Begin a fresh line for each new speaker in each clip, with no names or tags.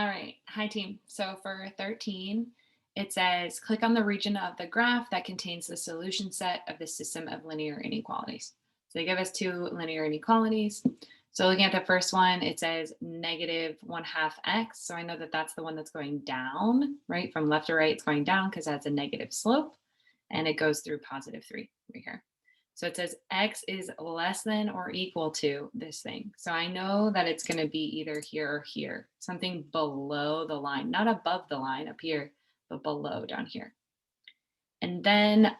All right. Hi, team. So for 13, it says click on the region of the graph that contains the solution set of the system of linear inequalities. So they give us two linear inequalities. So looking at the first one, it says -1/2 x. So I know that that's the one that's going down, right? From left to right, it's going down because that's a negative slope. And it goes through +3 right here. So it says x is less than or equal to this thing. So I know that it's going to be either here or here, something below the line, not above the line up here, but below down here. And then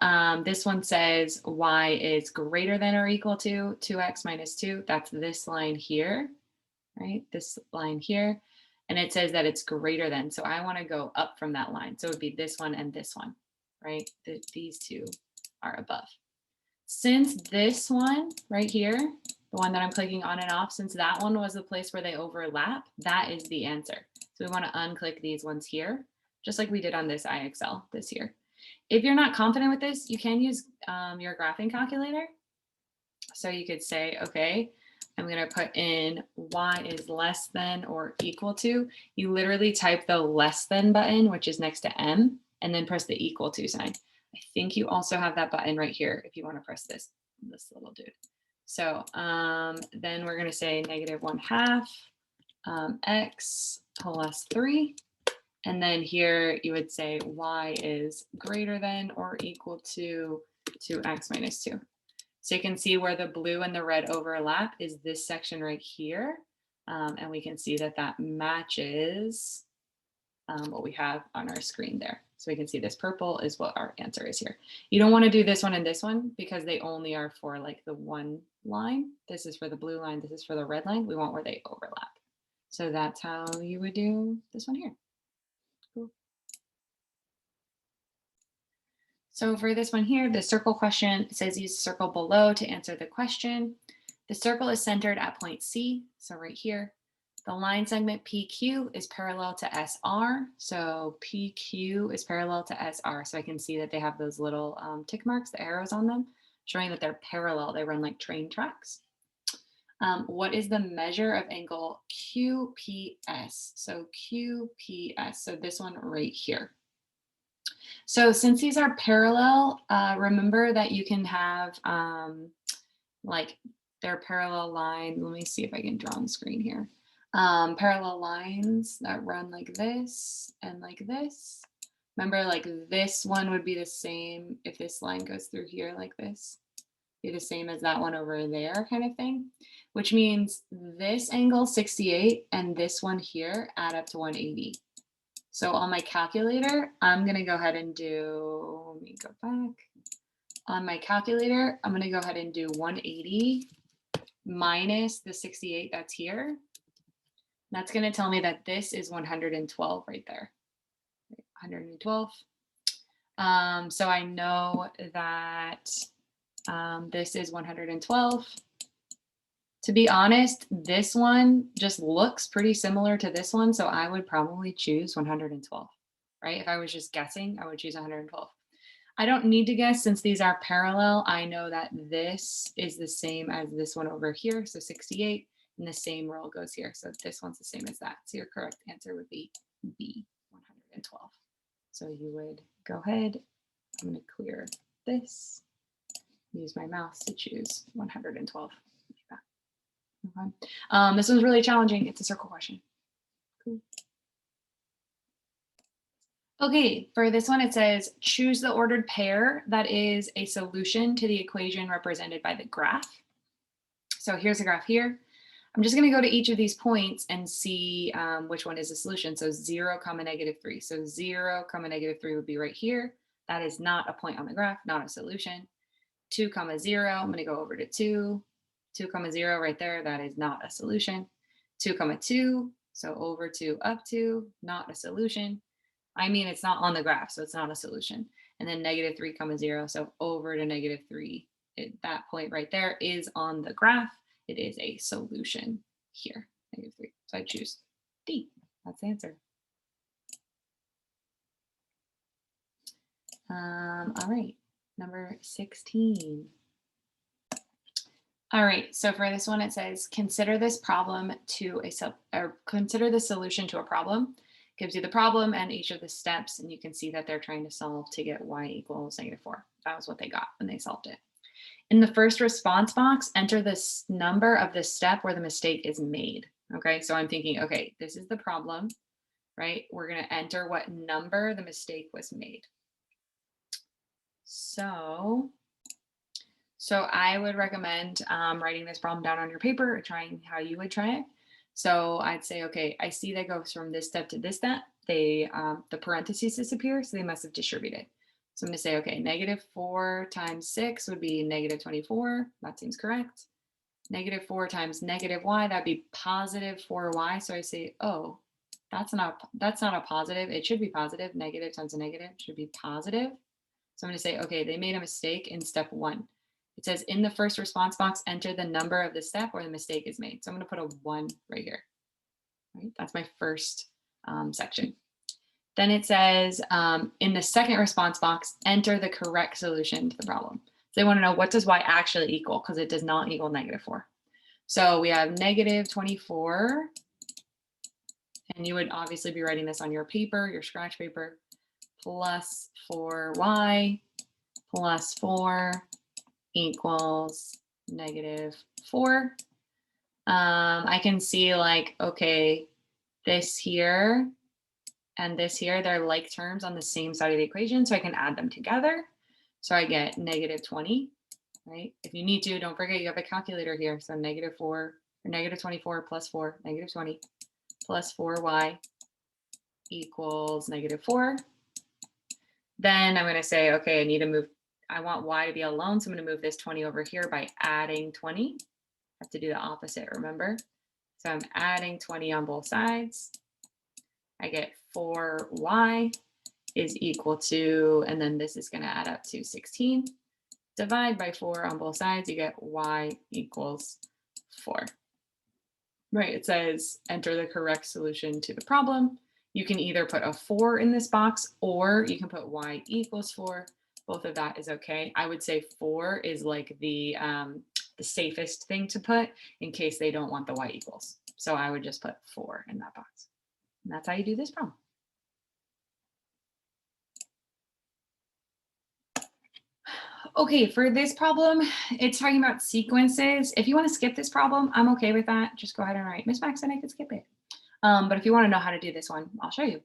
this one says y is greater than or equal to 2x minus 2. That's this line here, right? This line here. And it says that it's greater than. So I want to go up from that line. So it would be this one and this one, right? These two are above. Since this one right here, the one that I'm clicking on and off, since that one was the place where they overlap, that is the answer. So we want to unclick these ones here, just like we did on this IXL this year. If you're not confident with this, you can use your graphing calculator. So you could say, okay, I'm going to put in y is less than or equal to. You literally type the less than button, which is next to m, and then press the equal to sign. I think you also have that button right here if you want to press this little dude. So then we're going to say -1/2 x plus 3. And then here you would say y is greater than or equal to 2x minus 2. So you can see where the blue and the red overlap is this section right here. And we can see that that matches what we have on our screen there. So we can see this purple is what our answer is here. You don't want to do this one and this one because they only are for like the one line. This is for the blue line. This is for the red line. We want where they overlap. So that's how you would do this one here. Cool. So for this one here, the circle question, it says use the circle below to answer the question. The circle is centered at point C, so right here. The line segment PQ is parallel to SR. So PQ is parallel to SR. So I can see that they have those little tick marks, the arrows on them, showing that they're parallel. They run like train tracks. What is the measure of angle QPS? So QPS, so this one right here. So since these are parallel, remember that you can have like their parallel line. Let me see if I can draw on the screen here. Parallel lines that run like this and like this. Remember, like this one would be the same if this line goes through here like this. Be the same as that one over there kind of thing, which means this angle 68 and this one here add up to 180. So on my calculator, I'm going to go ahead and do, let me go back. On my calculator, I'm going to go ahead and do 180 minus the 68 that's here. That's going to tell me that this is 112 right there. 112. So I know that this is 112. To be honest, this one just looks pretty similar to this one, so I would probably choose 112, right? If I was just guessing, I would choose 112. I don't need to guess since these are parallel. I know that this is the same as this one over here, so 68, and the same rule goes here. So this one's the same as that. So your correct answer would be B, 112. So you would go ahead. I'm going to clear this. Use my mouse to choose 112. Okay. This one's really challenging. It's a circle question. Cool. Okay, for this one, it says choose the ordered pair that is a solution to the equation represented by the graph. So here's a graph here. I'm just going to go to each of these points and see which one is a solution. So 0, -3. So 0, -3 would be right here. That is not a point on the graph, not a solution. 2, 0, I'm going to go over to 2. 2, 0 right there, that is not a solution. 2, 2, so over to up to, not a solution. I mean, it's not on the graph, so it's not a solution. And then -3, 0, so over to -3. That point right there is on the graph. It is a solution here, -3. So I choose D. That's the answer. All right, number 16. All right, so for this one, it says, consider this problem or consider the solution to a problem. Gives you the problem and each of the steps, and you can see that they're trying to solve to get y equals -4. That was what they got when they solved it. In the first response box, enter this number of the step where the mistake is made. Okay, so I'm thinking, okay, this is the problem, right? We're gonna enter what number the mistake was made. So I would recommend writing this problem down on your paper or trying how you would try it. So I'd say, okay, I see that goes from this step to this step. The parentheses disappear, so they must have distributed. So I'm going to say, okay, -4 times 6 would be -24. That seems correct. -4 times -y, that'd be +4y. So I say, oh, that's not a positive. It should be positive. Negative times a negative should be positive. So I'm going to say, okay, they made a mistake in step 1. It says in the first response box, enter the number of the step where the mistake is made. So I'm going to put a 1 right here. Right? That's my first section. Then it says in the second response box, enter the correct solution to the problem. So they want to know, what does y actually equal? Because it does not equal -4. So we have -24. And you would obviously be writing this on your paper, your scratch paper, plus 4y plus 4 equals -4. I can see like, okay, this here and this here, they're like terms on the same side of the equation, so I can add them together. So I get -20, right? If you need to, don't forget you have a calculator here. So -4 or -24 plus 4, -20 plus 4y equals -4. Then I'm going to say, okay, I want y to be alone, so I'm going to move this 20 over here by adding 20. I have to do the opposite, remember? So I'm adding 20 on both sides. I get 4y is equal to, and then this is going to add up to 16. Divide by 4 on both sides, you get y equals 4. Right, it says enter the correct solution to the problem. You can either put a 4 in this box, or you can put y equals 4. Both of that is okay. I would say 4 is like the safest thing to put in case they don't want the y equals. So I would just put 4 in that box. And that's how you do this problem. Okay, for this problem, it's talking about sequences. If you want to skip this problem, I'm okay with that. Just go ahead and write, Ms. Max said I could skip it. But if you want to know how to do this one, I'll show you.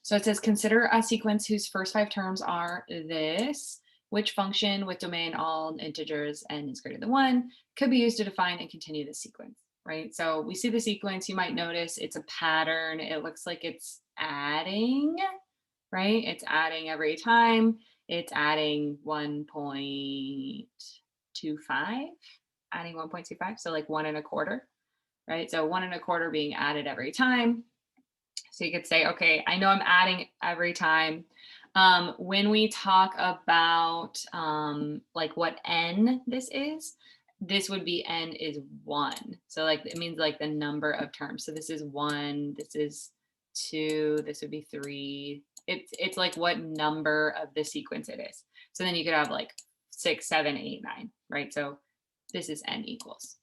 So it says, consider a sequence whose first 5 terms are this, which function with domain all integers n is greater than 1 could be used to define and continue the sequence, right? So we see the sequence, you might notice it's a pattern. It looks like it's adding, right? It's adding every time. It's adding 1.25, adding 1.25, so like 1 1/4. Right? So 1 1/4 being added every time. So you could say, okay, I know I'm adding every time. When we talk about like what n this is, this would be n is 1. So like it means like the number of terms. So this is 1, this is 2, this would be 3. It's like what number of the sequence it is. So then you could have like 6, 7, 8, 9, right? So this is n equals.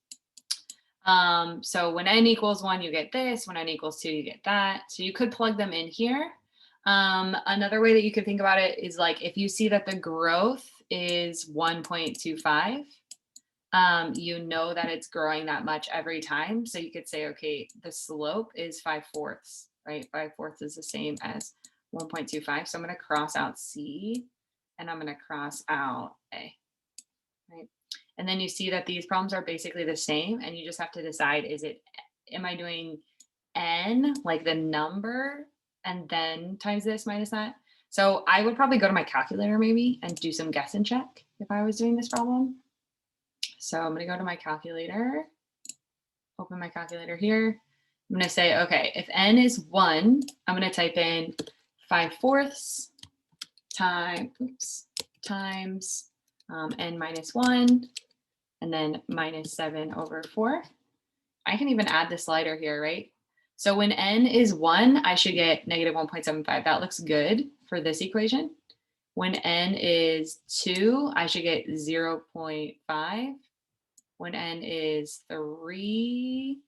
So when n equals 1, you get this. When n equals 2, you get that. So you could plug them in here. Another way that you could think about it is like if you see that the growth is 1.25, you know that it's growing that much every time. So you could say, okay, the slope is 5/4, right? 5/4 is the same as 1.25. So I'm going to cross out C and I'm going to cross out A, right? And then you see that these problems are basically the same, and you just have to decide, am I doing n, like the number, and then times this minus that? So I would probably go to my calculator maybe and do some guess and check if I was doing this problem. So I'm going to go to my calculator, open my calculator here. I'm going to say, okay, if n is 1, I'm going to type in 5/4 times n minus 1. And then minus 7/4. I can even add the slider here, right? So when n is 1, I should get -1.75. That looks good for this equation. When n is 2, I should get 0.5. When n is 3,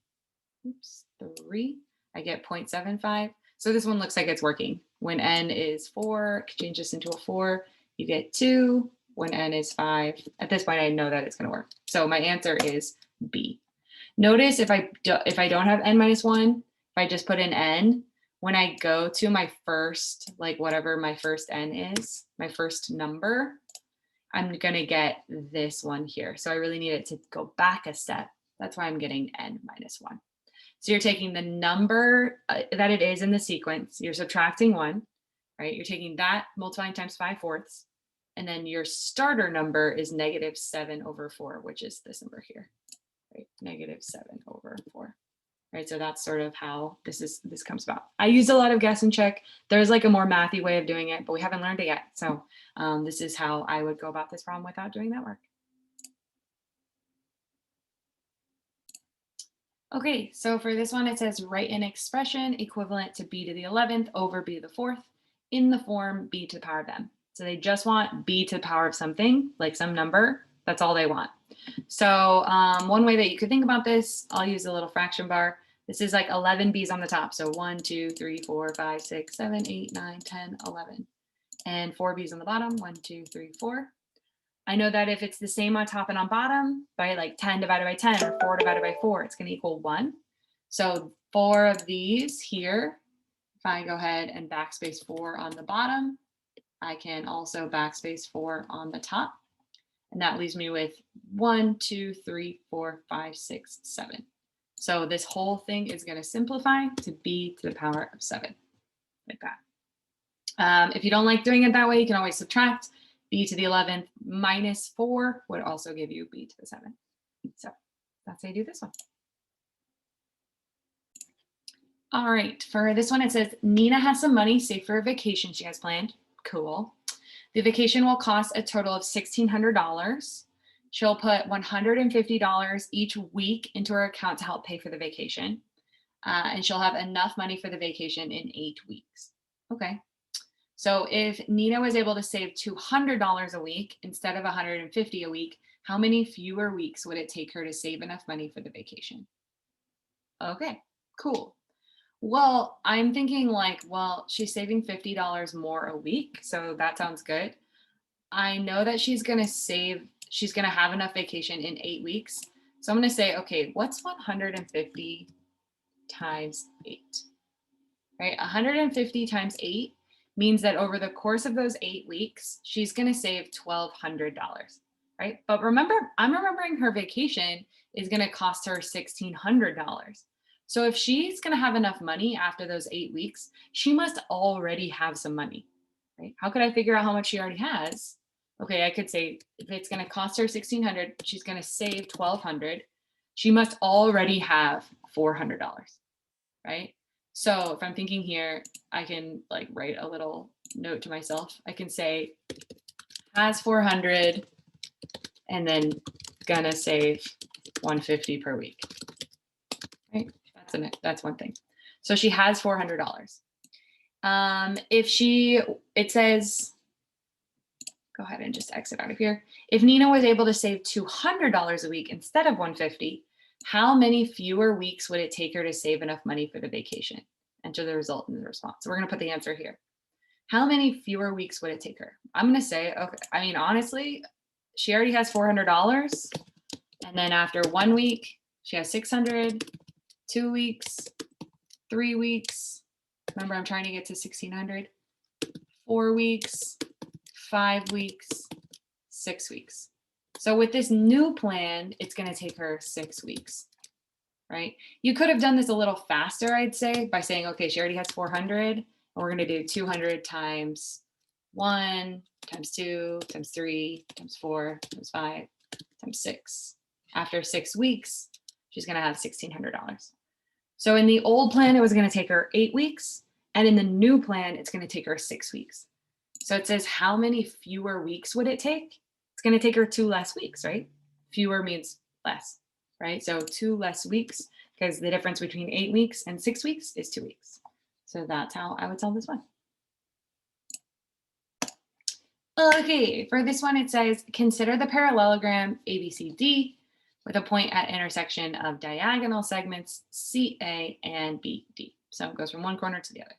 I get 0.75. So this one looks like it's working. When n is 4, change this into a 4, you get 2. When n is 5, at this point I know that it's going to work. So my answer is B. Notice if I don't have n minus 1, if I just put in n, when I go to my first, like whatever my first n is, my first number, I'm going to get this one here. So I really need it to go back a step. That's why I'm getting n minus 1. So you're taking the number that it is in the sequence, you're subtracting 1, right? You're taking that, multiplying times 5/4, and then your starter number is -7/4, which is this number here, right? -7/4. Right, so that's sort of how this comes about. I use a lot of guess and check. There's like a more mathy way of doing it, but we haven't learned it yet. So this is how I would go about this problem without doing that work. Okay, so for this one, it says write an expression equivalent to b to the 11th over b to the 4th in the form b to the power of m. So they just want b to the power of something, like some number. That's all they want. So one way that you could think about this, I'll use a little fraction bar. This is like 11 b's on the top. So 1, 2, 3, 4, 5, 6, 7, 8, 9, 10, 11. And 4 b's on the bottom, 1, 2, 3, 4. I know that if it's the same on top and on bottom, by like 10 divided by 10 or 4 divided by 4, it's going to equal 1. So 4 of these here, if I go ahead and backspace 4 on the bottom, I can also backspace 4 on the top. And that leaves me with 1, 2, 3, 4, 5, 6, 7. So this whole thing is going to simplify to b to the power of 7, like that. If you don't like doing it that way, you can always subtract. B to the 11th minus 4 would also give you b to the 7th. So that's how you do this one. All right, for this one, it says Nina has some money saved for a vacation she has planned. Cool. The vacation will cost a total of $1,600. She'll put $150 each week into her account to help pay for the vacation. And she'll have enough money for the vacation in 8 weeks. Okay. So if Nina was able to save $200 a week instead of $150 a week, how many fewer weeks would it take her to save enough money for the vacation? Okay, cool. Well, I'm thinking like, well, she's saving $50 more a week, so that sounds good. I know that she's gonna have enough vacation in 8 weeks. So I'm gonna say, okay, what's 150 times 8? Right, 150 times 8 means that over the course of those 8 weeks, she's gonna save $1,200, right? But remember, I'm remembering her vacation is gonna cost her $1,600. So if she's going to have enough money after those 8 weeks, she must already have some money, right? How could I figure out how much she already has? Okay, I could say if it's going to cost her $1,600, she's going to save $1,200. She must already have $400, right? So if I'm thinking here, I can like write a little note to myself. I can say has 400 and then gonna save 150 per week, right? That's one thing. So she has $400. It says, go ahead and just exit out of here. If Nina was able to save $200 a week instead of 150, how many fewer weeks would it take her to save enough money for the vacation? Enter the result in the response. So we're going to put the answer here. How many fewer weeks would it take her? I'm going to say, okay, I mean, honestly, she already has $400. And then after 1 week, she has 600. 2 weeks, 3 weeks. Remember, I'm trying to get to 1,600. 4 weeks, 5 weeks, 6 weeks. So with this new plan, it's going to take her 6 weeks, right? You could have done this a little faster, I'd say, by saying, okay, she already has 400, and we're going to do 200 times 1, times 2, times 3, times 4, times 5, times 6. After 6 weeks, she's going to have $1,600. So in the old plan, it was going to take her 8 weeks. And in the new plan, it's going to take her 6 weeks. So it says, how many fewer weeks would it take? It's going to take her 2 less weeks, right? Fewer means less, right? So 2 less weeks, because the difference between 8 weeks and 6 weeks is 2 weeks. So that's how I would solve this one. Okay, for this one, it says, consider the parallelogram ABCD. with a point at intersection of diagonal segments CA and BD. So it goes from one corner to the other.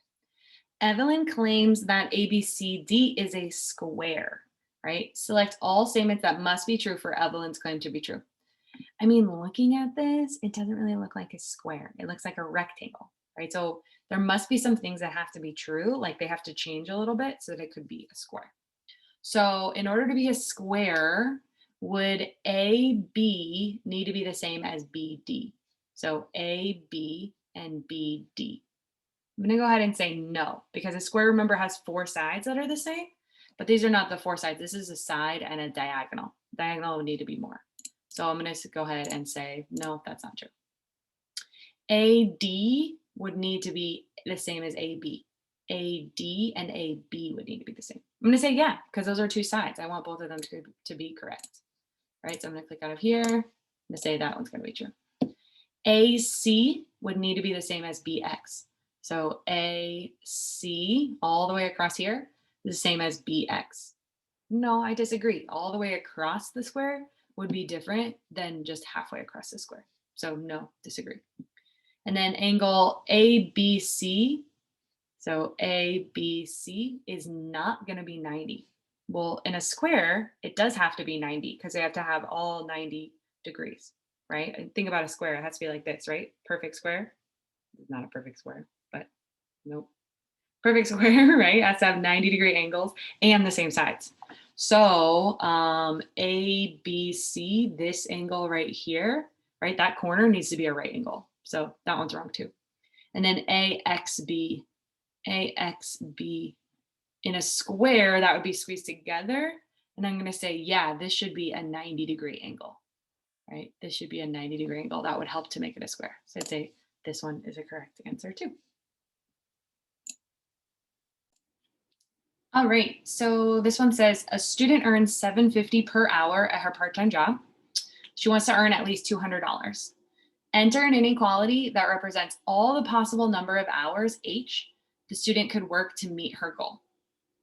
Evelyn claims that ABCD is a square, right? Select all statements that must be true for Evelyn's claim to be true. I mean, looking at this, it doesn't really look like a square. It looks like a rectangle, right? So there must be some things that have to be true, like they have to change a little bit so that it could be a square. So in order to be a square, would AB need to be the same as BD? So AB and BD. I'm gonna go ahead and say no, because a square, remember, has four sides that are the same, but these are not the four sides. This is a side and a diagonal. Diagonal would need to be more. So I'm gonna go ahead and say, no, that's not true. AD would need to be the same as AB. AD and AB would need to be the same. I'm gonna say yeah, because those are two sides. I want both of them to be correct. Right, so I'm gonna click out of here. I'm gonna say that one's gonna be true. AC would need to be the same as BX. So AC all the way across here is the same as BX. No, I disagree. All the way across the square would be different than just halfway across the square. So no, disagree. And then angle ABC. So ABC is not going to be 90. Well, in a square, it does have to be 90 because they have to have all 90 degrees, right? And think about a square. It has to be like this, right? Perfect square. It's not a perfect square, but nope. Perfect square, right? It has to have 90-degree angles and the same sides. So ABC, this angle right here, right? That corner needs to be a right angle. So that one's wrong too. And then AXB, AXB. In a square, that would be squeezed together. And I'm going to say, yeah, this should be a 90-degree angle, right? This should be a 90-degree angle. That would help to make it a square. So I'd say this one is a correct answer too. All right, so this one says a student earns $7.50 per hour at her part-time job. She wants to earn at least $200. Enter an inequality that represents all the possible number of hours H the student could work to meet her goal,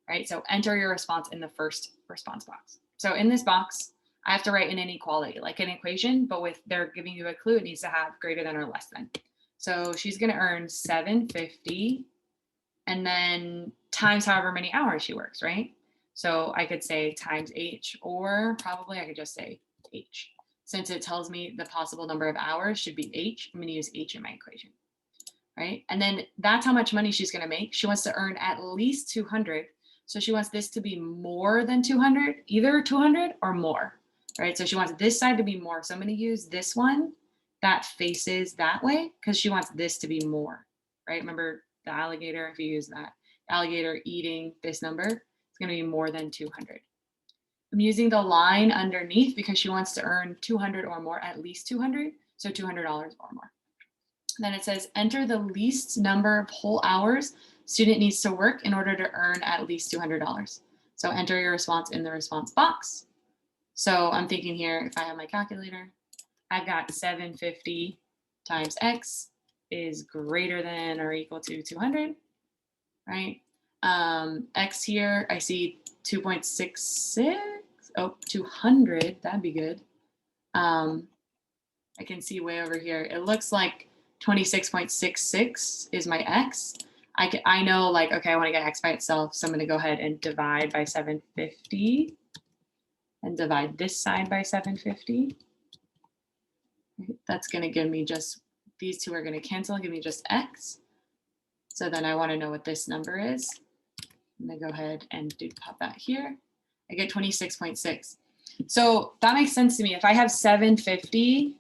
right? So enter your response in the first response box. So in this box, I have to write an inequality, like an equation, but with they're giving you a clue, it needs to have greater than or less than. So she's gonna earn $7.50 and then times however many hours she works, right? So I could say times H, or probably I could just say H. Since it tells me the possible number of hours should be H, I'm gonna use H in my equation, right? And then that's how much money she's gonna make. She wants to earn at least 200. So she wants this to be more than 200, either 200 or more, right? So she wants this side to be more. So I'm gonna use this one that faces that way because she wants this to be more, right? Remember the alligator, if you use that alligator eating this number, it's gonna be more than 200. I'm using the line underneath because she wants to earn 200 or more, at least 200, so $200 or more. Then it says enter the least number of whole hours student needs to work in order to earn at least $200. So enter your response in the response box. So I'm thinking here, if I have my calculator, I've got 750 times X is greater than or equal to 200, right? X here, I see 2.66. Oh, 200, that'd be good. I can see way over here. It looks like 26.66 is my X. I know like, okay, I want to get X by itself. So I'm going to go ahead and divide by 750 and divide this side by 750. That's going to give me just, these two are going to cancel, give me just X. So then I want to know what this number is. I'm going to go ahead and pop that here. I get 26.6. So that makes sense to me. If I have 750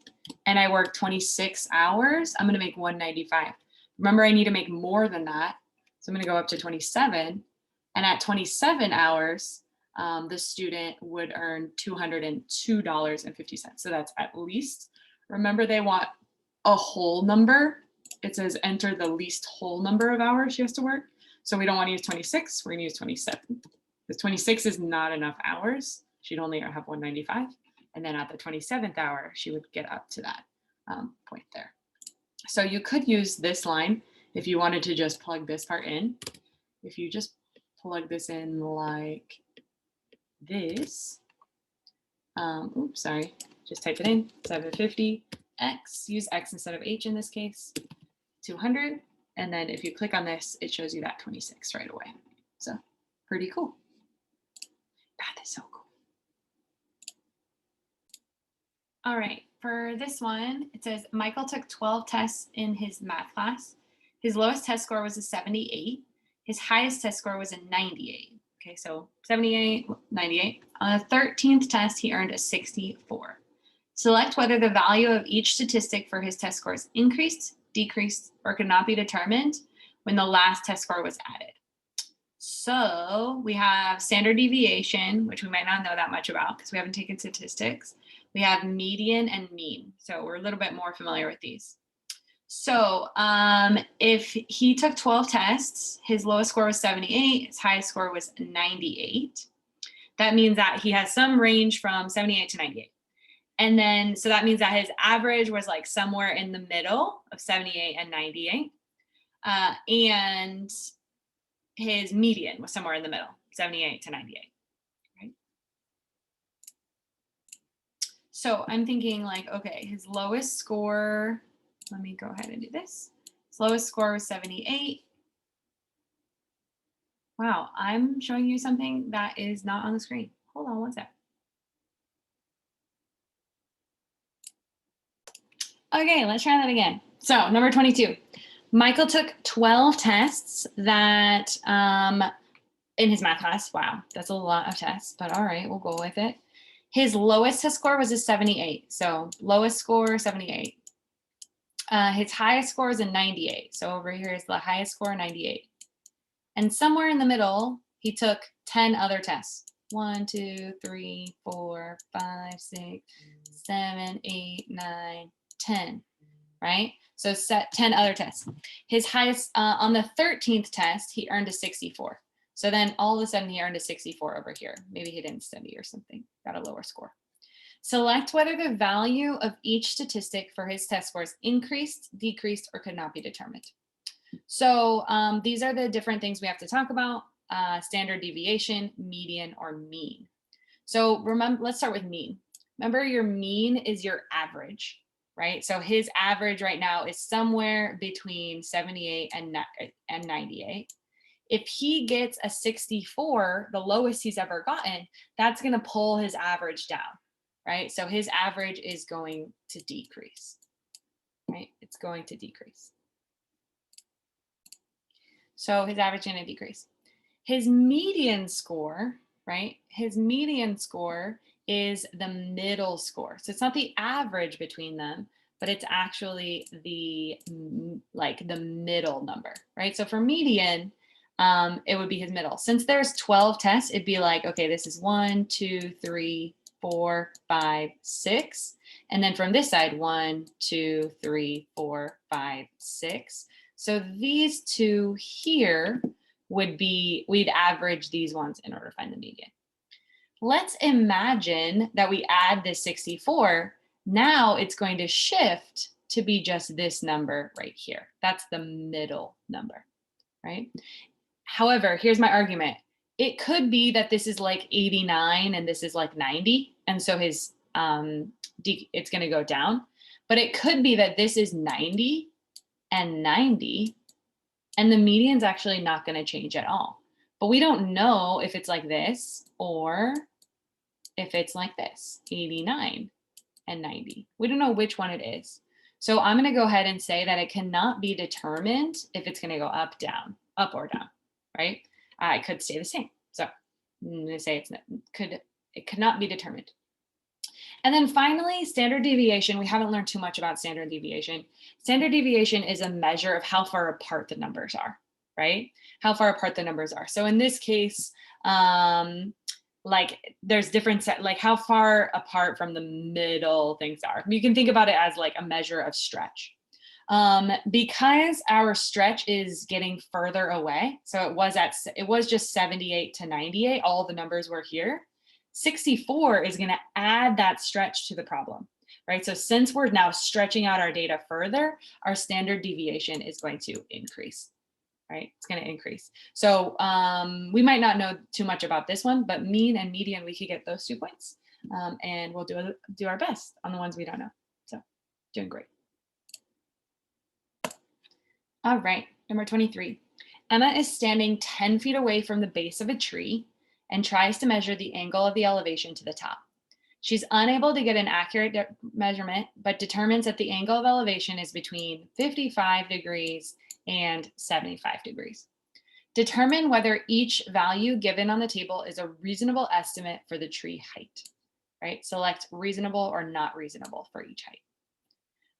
and I work 26 hours, I'm going to make 195. Remember, I need to make more than that. So I'm going to go up to 27. And at 27 hours, the student would earn $202.50. So that's at least. Remember, they want a whole number. It says enter the least whole number of hours she has to work. So we don't want to use 26. We're going to use 27. Because 26 is not enough hours. She'd only have 195. And then at the 27th hour, she would get up to that point there. So you could use this line if you wanted to just plug this part in. If you just plug this in like this, Oops, sorry, just type it in, 750, X, use X instead of H in this case, 200. And then if you click on this, it shows you that 26 right away. So pretty cool. That is so cool. All right, for this one, it says Michael took 12 tests in his math class. His lowest test score was a 78. His highest test score was a 98. Okay, so 78, 98. On the 13th test, he earned a 64. Select whether the value of each statistic for his test scores increased, decreased, or could not be determined when the last test score was added. So we have standard deviation, which we might not know that much about because we haven't taken statistics. We have median and mean. So we're a little bit more familiar with these. So if he took 12 tests, his lowest score was 78, his highest score was 98. That means that he has some range from 78 to 98. And then, so that means that his average was like somewhere in the middle of 78 and 98. And his median was somewhere in the middle, 78 to 98. Right? So I'm thinking like, okay, his lowest score, let me go ahead and do this. His lowest score was 78. Wow, I'm showing you something that is not on the screen. Hold on one sec. Okay, let's try that again. So number 22, Michael took 12 tests that in his math class. Wow, that's a lot of tests, but all right, we'll go with it. His lowest test score was a 78. So lowest score, 78. His highest score is a 98. So over here is the highest score, 98. And somewhere in the middle, he took 10 other tests. 1, 2, 3, 4, 5, 6, 7, 8, 9, 10, right? So set 10 other tests. His highest, on the 13th test, he earned a 64. So then all of a sudden he earned a 64 over here. Maybe he didn't study or something, got a lower score. Select whether the value of each statistic for his test scores increased, decreased, or could not be determined. So these are the different things we have to talk about: standard deviation, median, or mean. So remember, let's start with mean. Remember, your mean is your average, right? So his average right now is somewhere between 78 and 98. If he gets a 64, the lowest he's ever gotten, that's going to pull his average down, right? So his average is going to decrease, right? It's going to decrease. So his average is going to decrease. His median score, right? His median score is the middle score. So it's not the average between them, but it's actually the middle number, right? So for median, it would be his middle. Since there's 12 tests, it'd be like, okay, this is 1, 2, 3, 4, 5, 6. And then from this side, 1, 2, 3, 4, 5, 6. So these two here would be, we'd average these ones in order to find the median. Let's imagine that we add this 64. Now it's going to shift to be just this number right here. That's the middle number, right? However, here's my argument. It could be that this is like 89 and this is like 90. And so his it's going to go down. But it could be that this is 90 and 90. And the median is actually not going to change at all. But we don't know if it's like this or if it's like this, 89 and 90. We don't know which one it is. So I'm going to go ahead and say that it cannot be determined if it's going to go up, down, up or down, right? It could stay the same. So I'm going to say it could not be determined. And then finally, standard deviation. We haven't learned too much about standard deviation. Standard deviation is a measure of how far apart the numbers are, right? How far apart the numbers are. So in this case, like there's different like how far apart from the middle things are. You can think about it as like a measure of stretch. Because our stretch is getting further away. So it was just 78 to 98. All the numbers were here. 64 is going to add that stretch to the problem, right? So since we're now stretching out our data further, our standard deviation is going to increase, right? It's going to increase. So we might not know too much about this one, but mean and median, we could get those 2 points. And we'll do our best on the ones we don't know. So doing great. All right, number 23. Emma is standing 10 feet away from the base of a tree and tries to measure the angle of the elevation to the top. She's unable to get an accurate measurement, but determines that the angle of elevation is between 55 degrees and 75 degrees. Determine whether each value given on the table is a reasonable estimate for the tree height, right? Select reasonable or not reasonable for each height.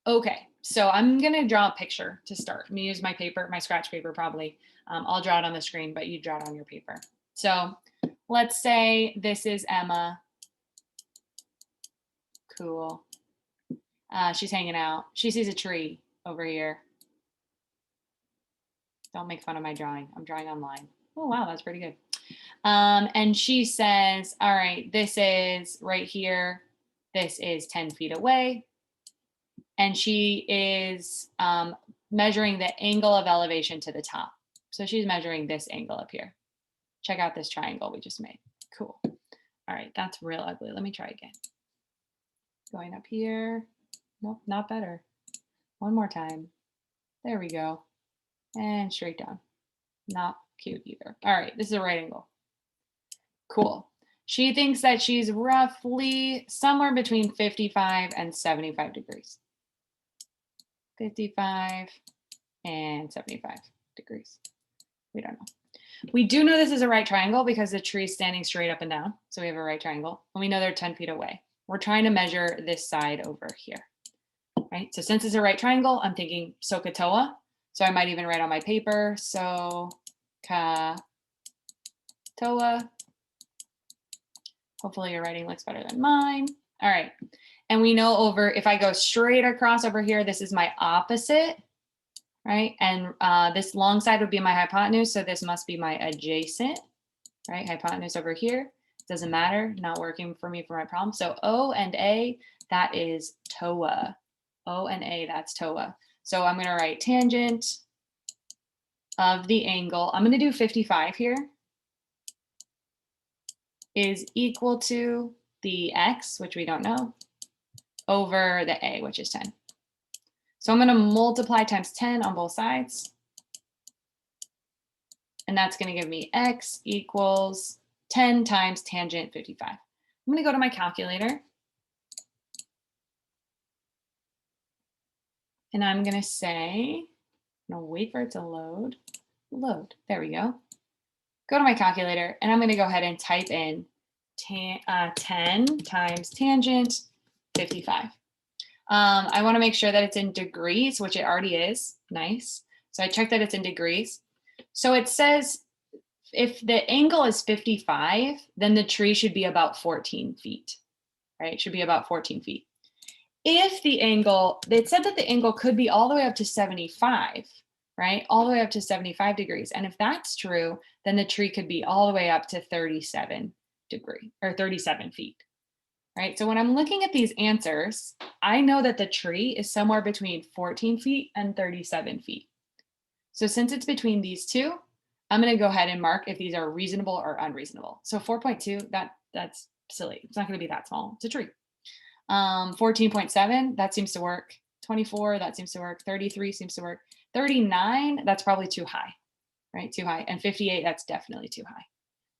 Okay, so I'm gonna draw a picture to start. I'm gonna use my paper, my scratch paper probably. I'll draw it on the screen, but you draw it on your paper. So let's say this is Emma. Cool. She's hanging out. She sees a tree over here. Don't make fun of my drawing. I'm drawing online. Oh, wow, that's pretty good. And she says, all right, this is right here. This is 10 feet away. And she is measuring the angle of elevation to the top. So she's measuring this angle up here. Check out this triangle we just made. Cool. All right, that's real ugly. Let me try again. Going up here. Nope, not better. One more time. There we go. And straight down. Not cute either. All right, this is a right angle. Cool. She thinks that she's roughly somewhere between 55 and 75 degrees. 55 and 75 degrees. We don't know. We do know this is a right triangle because the tree is standing straight up and down. So we have a right triangle. And we know they're 10 feet away. We're trying to measure this side over here. Right? So since it's a right triangle, I'm thinking SOHCAHTOA. So I might even write on my paper, SOHCAHTOA. Hopefully your writing looks better than mine. All right. And we know over, if I go straight across over here, this is my opposite, right? And this long side would be my hypotenuse. So this must be my adjacent, right? Hypotenuse over here. Doesn't matter, not working for me for my problem. So O and A, that is TOA. O and A, that's TOA. So I'm gonna write tangent of the angle. I'm gonna do 55 here, is equal to the X, which we don't know, over the A, which is 10. So I'm gonna multiply times 10 on both sides. And that's gonna give me X equals 10 times tangent 55. I'm gonna go to my calculator. And I'm gonna say, I'm gonna wait for it to load. Load, there we go. Go to my calculator and I'm gonna go ahead and type in 10 times tangent 55. I wanna make sure that it's in degrees, which it already is, nice. So I checked that it's in degrees. So it says if the angle is 55, then the tree should be about 14 feet, right? It should be about 14 feet. If the angle, it said that the angle could be all the way up to 75, right? All the way up to 75 degrees. And if that's true, then the tree could be all the way up to 37 degree or 37 feet, right? So when I'm looking at these answers, I know that the tree is somewhere between 14 feet and 37 feet. So since it's between these two, I'm going to go ahead and mark if these are reasonable or unreasonable. So 4.2, that's silly. It's not going to be that small. It's a tree. 14.7, that seems to work. 24, that seems to work. 33 seems to work. 39, that's probably too high, right? Too high. And 58, that's definitely too high,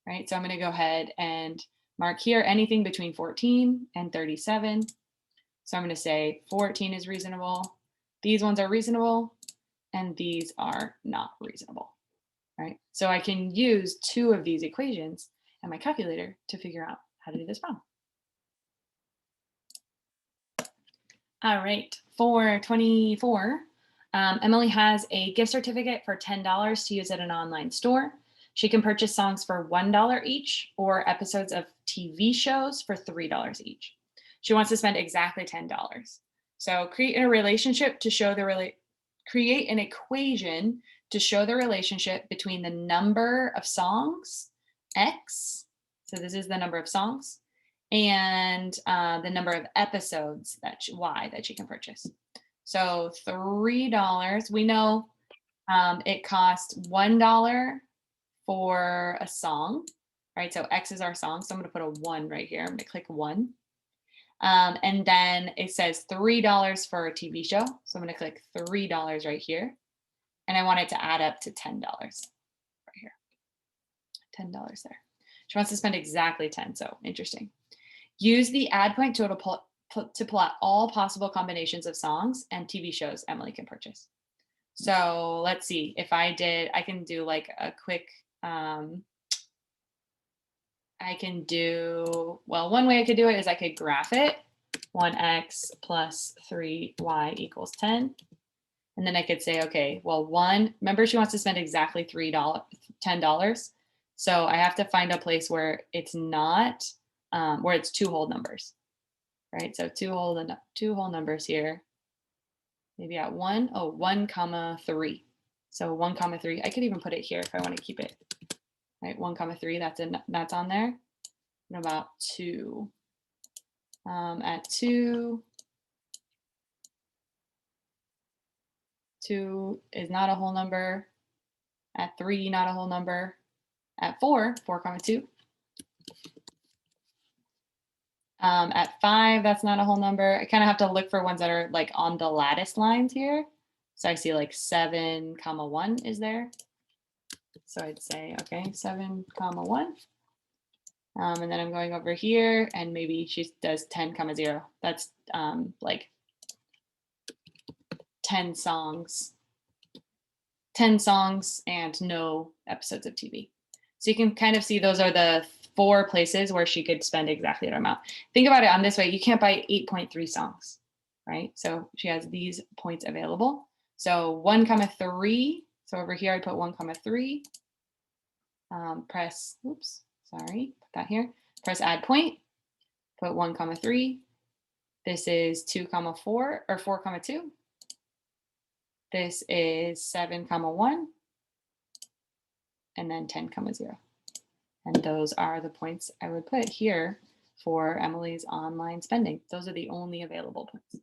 right? So I'm going to go ahead and mark here anything between 14 and 37. So I'm going to say 14 is reasonable. These ones are reasonable. And these are not reasonable, right? So I can use two of these equations and my calculator to figure out how to do this problem. All right, for 24, Emily has a gift certificate for $10 to use at an online store. She can purchase songs for $1 each or episodes of TV shows for $3 each. She wants to spend exactly $10. So create a relationship to show the create an equation to show the relationship between the number of songs, X, so this is the number of songs, and the number of episodes, Y, that she can purchase. So $3, we know it costs $1 for a song. right? So X is our song. So I'm going to put a 1 right here. I'm going to click 1. And then it says $3 for a TV show. So I'm going to click $3 right here. And I want it to add up to $10 right here. $10 there. She wants to spend exactly 10. So interesting. Use the add point tool to pull out all possible combinations of songs and TV shows Emily can purchase. So let's see if I can do like a quick, I can do, well, one way I could do it is I could graph it, 1x plus 3y equals 10. And then I could say, okay, well, remember she wants to spend exactly $10. So I have to find a place where it's not, where it's 2 whole numbers, right? So two whole numbers here. Maybe at 1 comma 3. So 1 comma 3, I could even put it here if I want to keep it, right? 1 comma 3, that's on there. And about 2, at 2 is not a whole number. At 3, not a whole number. At 4 comma 2. At 5, that's not a whole number. I kind of have to look for ones that are like on the lattice lines here. So I see like 7 comma 1 is there. So I'd say, okay, 7 comma 1. And then I'm going over here and maybe she does 10 comma 0. That's like 10 songs and no episodes of TV. So you can kind of see those are the 4 places where she could spend exactly that amount. Think about it on this way. You can't buy 8.3 songs, right? So she has these points available. So 1 comma 3. So over here, I put 1 comma 3. Press, oops, sorry, put that here. Press add point, put 1 comma 3. This is 2 comma 4 or 4 comma 2. This is 7 comma 1. And then 10 comma 0. And those are the points I would put here for Emily's online spending. Those are the only available points.